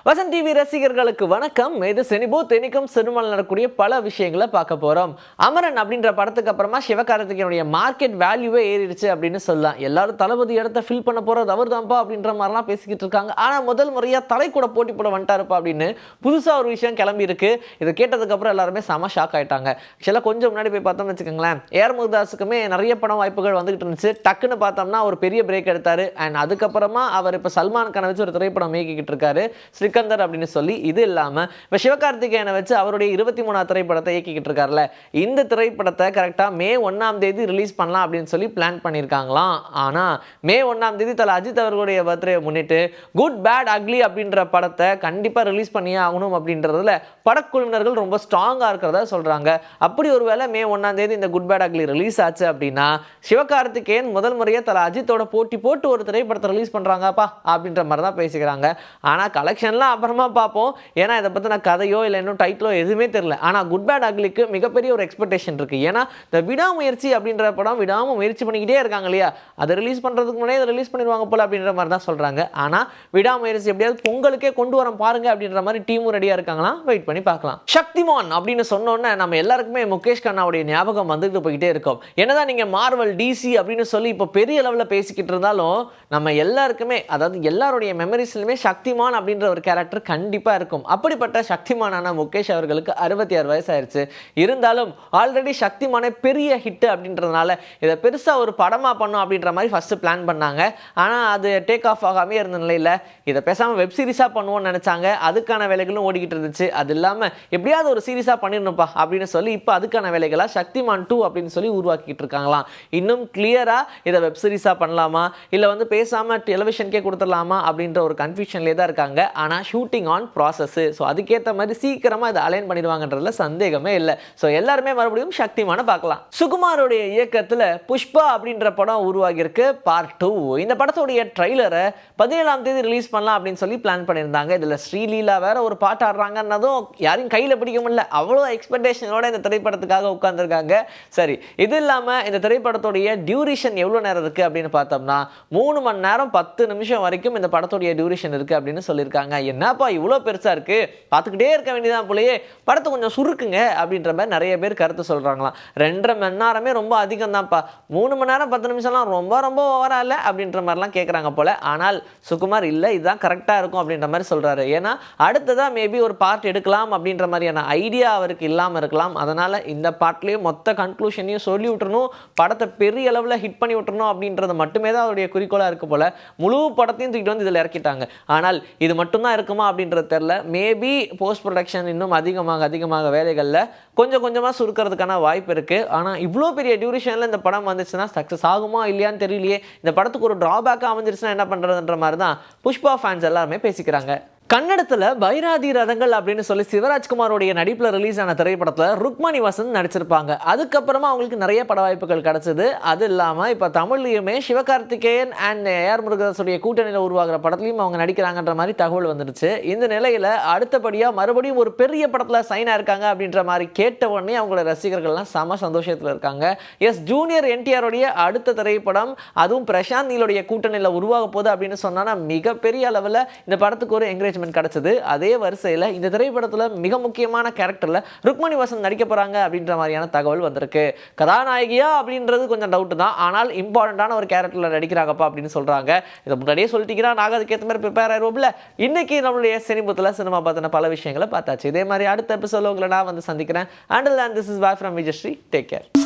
Vasanth TV ரசிகர்களுக்கு வணக்கம். இது செனிபோ தெனிக்கும் சினிமாவில் நடக்கக்கூடிய பல விஷயங்களை பார்க்க போறோம். அமரன் அப்படின்ற படத்துக்கு அப்புறமா சிவகார்த்திகேயனுடைய மார்க்கெட் வேல்யூவே ஏறிடுச்சு அப்படின்னு சொல்லலாம். எல்லாரும் தளபதி இடத்த ஃபில் பண்ண போறது அவர் தான்ப்பா அப்படின்ற மாதிரிலாம் பேசிக்கிட்டு இருக்காங்க. ஆனா முதல் முறையா தலை கூட போட்டி போட வந்துட்டாருப்பா அப்படின்னு புதுசா ஒரு விஷயம் கிளம்பி இருக்கு. இதை கேட்டதுக்கு அப்புறம் எல்லாருமே செம ஷாக் ஆயிட்டாங்க. ஆக்சுவலா கொஞ்சம் முன்னாடி போய் பார்த்தோம்னு வச்சுக்கோங்களேன், ஏஆர் முருகதாஸுக்குமே நிறைய படம் வாய்ப்புகள் வந்துகிட்டு இருந்துச்சு. டக்குன்னு பார்த்தோம்னா ஒரு பெரிய பிரேக் எடுத்தாரு. அண்ட் அதுக்கப்புறமா அவர் இப்போ சல்மான் கானை வச்சு ஒரு திரைப்படம் இயக்கிக்கிட்டு இருக்காரு, ஸ்ரீகந்தர் அப்படின்னு சொல்லி. இது இல்லாம இப்போ சிவகார்த்திகேயனை வச்சு அவருடைய 23வது திரைப்படத்தை இயக்கிக்கிட்டு இருக்காருல, இந்த திரைப்படத்தை கரெக்டாக மே 1ஆம் தேதி ரிலீஸ் பண்ணலாம் அப்படின்னு சொல்லி பிளான் பண்ணியிருக்காங்களாம். ஆனால் மே 1ஆம் தேதி தல அஜித் அவர்களுடைய பர்த்டே முன்னிட்டு குட் பேட் அக்லி அப்படின்ற படத்தை கண்டிப்பாக ரிலீஸ் பண்ணியே ஆகணும் அப்படின்றதுல படக்குழுவினர்கள் ரொம்ப ஸ்ட்ராங்காக இருக்கிறதா சொல்கிறாங்க. அப்படி ஒருவேளை மே 1ஆம் தேதி இந்த குட் பேட் அக்லி ரிலீஸ் ஆச்சு அப்படின்னா சிவகார்த்திகேயன் முதல் முறையாக தல அஜித்தோட போட்டி போட்டு ஒரு திரைப்படத்தை ரிலீஸ் பண்ணுறாங்கப்பா அப்படின்ற மாதிரி தான் பேசிக்கிறாங்க. ஆனால் கலெக்ஷன்லாம் அப்புறமா பார்ப்போம். ஏன்னா இதை பற்றின கதையோ இல்லை இன்னும் டைட்டிலோ எதுவுமே தெரியல. ஆனால் குட் பேட் அக்லிக்கு மிகப்பெரிய ஒரு எக்ஸ்பெக்டேஷன் இருக்குது. ஏன்னா இந்த விடாமுயற்சி அப்படின்ற படம் விடாமல் முயற்சி பண்ணிக்கிட்டே இருக்காங்க இல்லையா, அதை ரிலீஸ் பண்ணுறதுக்கு முன்னாடி அதை ரிலீஸ் பண்ணிடுவாங்க போல அப்படின்ற மாதிரி தான் சொல்கிறாங்க. ஆனால் விடாமுயற்சி எப்படியாவது பொங்கலுக்கே கொண்டு வரோம் பாருங்க அப்படின்ற மாதிரி டீமும் ரெடியாக இருக்காங்களாம். வெயிட் பண்ணி பார்க்கலாம். சக்திமான் அப்படின்னு சொன்னோன்னே நம்ம எல்லாருக்குமே முகேஷ் கண்ணாவுடைய ஞாபகம் வந்துட்டு போய்கிட்டே இருக்கும். என்னதான் நீங்கள் மார்வல் டிசி அப்படின்னு சொல்லி இப்போ பெரிய லெவலில் பேசிக்கிட்டு இருந்தாலும் நம்ம எல்லாருக்குமே, அதாவது எல்லாருடைய மெமரிஸ்லையுமே சக்திமான் அப்படின்ற ஒரு கேரக்டர் கண்டிப்பாக இருக்கும். அப்படிப்பட்ட சக்திமானான முகேஷ் அவர்களுக்கு 66 வயசு ஆயிடுச்சு. இருந்தாலும் ஆல்ரெடி சக்திமானே பெரிய ஹிட் அப்படின்றதுனால இதை பெருசாக ஒரு படமாக பண்ணும் அப்படின்ற மாதிரி ஃபஸ்ட்டு பிளான் பண்ணாங்க. ஆனால் அது டேக் ஆஃப் ஆகாமே இருந்த நிலையில் இதை பேசாமல் வெப் சீரிஸாக பண்ணுவோம்னு நினச்சாங்க. அதுக்கான வேலைகளும் ஓடிக்கிட்டு இருந்துச்சு. அது இல்லாமல் எப்படியாவது ஒரு சீரிஸாக பண்ணிடணும்ப்பா அப்படின்னு சொல்லி இப்போ அதுக்கான வேலைகளாக சக்திமான் 2 அப்படின்னு சொல்லி உருவாக்கிட்டு இருக்காங்களாம். இன்னும் கிளியராக இதை வெப் சீரிஸாக பண்ணலாமா இல்லை பேசாமல் டெலிவிஷனுக்கே கொடுத்துடலாமா அப்படின்ற ஒரு கன்ஃபியூஷன்லேயே தான் இருக்காங்க. ஆனால் ஷூட்டிங் ஆன் ப்ராசஸ். ஸோ அதுக்கேற்ற மாதிரி சீக்கிரமாக இதை அலைன் பண்ணிடுவாங்கன்றதுல சந்தேகமே இல்லை. ஸோ எல்லாருமே மறுபடியும் சக்திமான பார்க்கலாம். சுகுமாரோடைய இயக்கத்தில் புஷ்பா அப்படின்ற படம் உருவாகியிருக்கு பார்ட் 2. இந்த படத்துடைய ட்ரெய்லரை 17ஆம் தேதி ரிலீஸ் பண்ணலாம் அப்படின்னு சொல்லி பிளான் பண்ணியிருந்தாங்க. இதில் ஸ்ரீலீலா வேற ஒரு பாட்டு ஆடுறாங்கன்னதும் யாரையும் கையில் பிடிக்க முடியல. அவ்வளோ எக்ஸ்பெக்டேஷனோட இந்த திரைப்படத்துக்காக உட்காந்துருக்காங்க. சரி, இது இல்லாமல் இந்த திரைப்படத்துடைய டியூரேஷன் எவ்வளோ நேரம் இருக்குது அப்படின்னு பார்த்தோம்னா 3 மணி நேரம் 10 நிமிஷம் வரைக்கும் இந்த படத்துடைய டியூரேஷன் இருக்குது அப்படின்னு சொல்லியிருக்காங்க. என்னப்பா இவ்வளோ பெருசாக இருக்குது, பார்த்துக்கிட்டே இருக்க வேண்டியதான் போலயே, படத்தை கொஞ்சம் சுருக்குங்க அப்படின்ற மாதிரி நிறைய பேர் கருத்து சொல்கிறாங்களாம். 2.5 மணி நேரமே ரொம்ப அதிகம் தான்ப்பா, 3 மணி நேரம் 10 நிமிஷம்லாம் ரொம்ப ரொம்ப ஓவரா இல்லை அப்படின்ற மாதிரிலாம் கேட்குறாங்க போல. ஆனால் சுகுமார் இல்லை, இதுதான் கரெக்டாக இருக்கும் அப்படின்ற மாதிரி சொல்கிறாரு. ஏன்னா அடுத்ததாக மேபி ஒரு பார்ட் எடுக்கலாம் அப்படின்ற மாதிரியான ஐடியா அவருக்கு இல்லாமல் இருக்கலாம். அதனால் இந்த பார்ட்லேயும் மொத்த கன்க்ளூஷனையும் சொல்லி விட்டுறணும், படத்தை பெரிய அளவில் ஹிட் பண்ணி விட்டுறணும் அப்படின்றது மட்டுமே தான் அவருடைய குறிக்கோளாக இருக்குது போல. முழு படத்தையும் தூக்கிட்டு வந்து இதில் இறக்கிட்டாங்க. ஆனால் இது மட்டும்தான் இருக்குமா அப்படின்றது தெரியல. மேபி போஸ்ட் ப்ரொடக்ஷன் இன்னும் அதிகமாக வேலைகளில் கொஞ்சம் கொஞ்சமாக சுருக்கிறதுக்கான வாய்ப்பு இருக்குது. ஆனால் இவ்வளோ பெரிய டியூரேஷனில் இந்த படம் வந்துச்சுன்னா சக்ஸஸ் ஆகுமா இல்லையான்னு தெரியலையே. இந்த படத்துக்கு ஒரு ட்ராபேக்காக அமைஞ்சிருச்சுன்னா என்ன பண்ணுறதுன்ற மாதிரி தான் புஷ்பா ஃபேன்ஸ் எல்லாருமே பேசிக்கிறாங்க. கன்னடத்தில் பைராதி ரதங்கள் அப்படின்னு சொல்லி சிவராஜ்குமாரோடைய நடிப்பில் ரிலீஸ் ஆன திரைப்படத்தில் ருக்மணி வசந்த் நடிச்சிருப்பாங்க. அதுக்கப்புறமா அவங்களுக்கு நிறைய பட வாய்ப்புகள் கிடச்சிது. அது இல்லாமல் இப்போ தமிழ்லையுமே சிவகார்த்திகேயன் அண்ட் ஏஆர் முருகதாஸுடைய கூட்டணியில் உருவாகிற படத்துலையும் அவங்க நடிக்கிறாங்கன்ற மாதிரி தகவல் வந்துடுச்சு. இந்த நிலையில் அடுத்தபடியாக மறுபடியும் ஒரு பெரிய படத்தில் சைன் ஆயிருக்காங்க அப்படின்ற மாதிரி கேட்ட உடனே அவங்களோட ரசிகர்கள்லாம் செம சந்தோஷத்தில் இருக்காங்க. எஸ், ஜூனியர் என்டிஆருடைய அடுத்த திரைப்படம், அதுவும் பிரசாந்த் நீலுடைய கூட்டணியில் உருவாக போகுது அப்படின்னு சொன்னால் மிகப்பெரிய அளவில் இந்த படத்துக்கு ஒரு என்கரேஜ் கிடைச்சது. அதே வரிசையில் இந்த திரைப்படத்தில் மிக முக்கியமான கேரக்டர்ல ருக்மணி வசந்த் நடிக்க போறாங்க அப்படின்ற மாதிரியான தகவல் வந்திருக்கு. கதாநாயகியா அப்படின்றது கொஞ்சம் டவுட் தான், ஆனால் இம்பார்ட்டன்டான ஒரு கேரக்டர்ல நடிக்கிறாங்கப்பா அப்படின்னு சொல்றாங்க. இதை முன்னாடியே சொல்லிட்டீங்கன்னா நாங்கள் அதுக்கேற்ற மாதிரி ப்ரிப்பேர் ஆயிடுவோம்ல. இன்னைக்கு நம்மளுடைய சினிபுத்துல சினிமா பத்தின பல விஷயங்களை பார்த்தாச்சு. இதே மாதிரி அடுத்த எபிசோட்ல உங்களை நான் வந்து சந்திக்கிறேன். Until then, this is bye from Vijayashree. Take care.